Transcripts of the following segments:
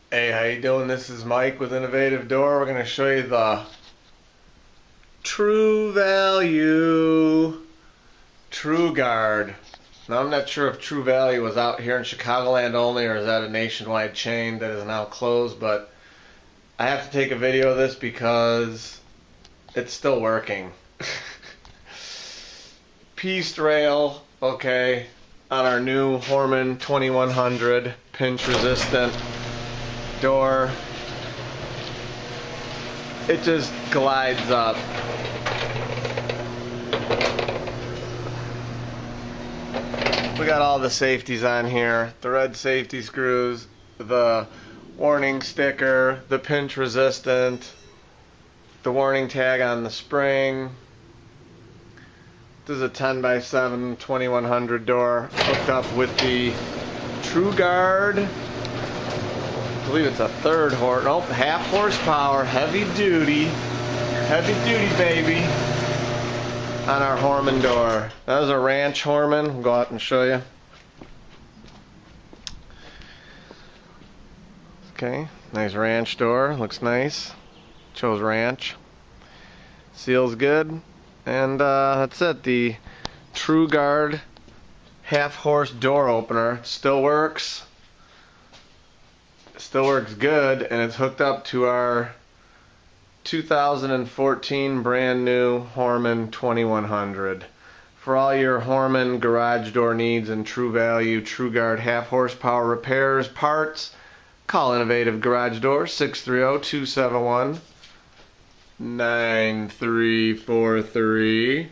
Hey, how you doing? This is Mike with Innovative Door. We're going to show you the True Value True Guard. Now, I'm not sure if True Value was out here in Chicagoland only or is that a nationwide chain that is now closed, but I have to take a video of this because it's still working. Pieced rail, okay, on our new Hormann 2100 pinch resistant door. It just glides up. We got all the safeties on here, the red safety screws, the warning sticker, the pinch resistant, the warning tag on the spring. This is a 10x7 2100 door hooked up with the True Guard. I believe it's a half horsepower, heavy duty baby on our Hormann door. That was a ranch Hormann. We'll go out and show you. Okay, nice ranch door, looks nice. Chose ranch. Seals good. And that's it, the True Guard half horse door opener. Still works. Still works good, and it's hooked up to our 2014 brand new Hormann 2100. For all your Hormann garage door needs and True Value True Guard half horsepower repairs, parts, call Innovative Garage Door 630-271-9343.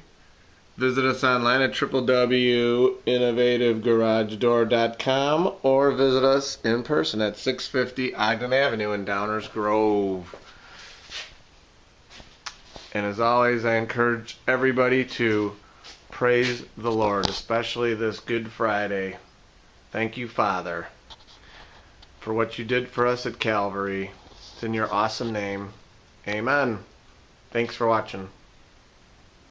Visit us online at www.innovativegaragedoor.com or visit us in person at 650 Ogden Avenue in Downers Grove. And as always, I encourage everybody to praise the Lord, especially this Good Friday. Thank you, Father, for what you did for us at Calvary. It's in your awesome name. Amen. Thanks for watching.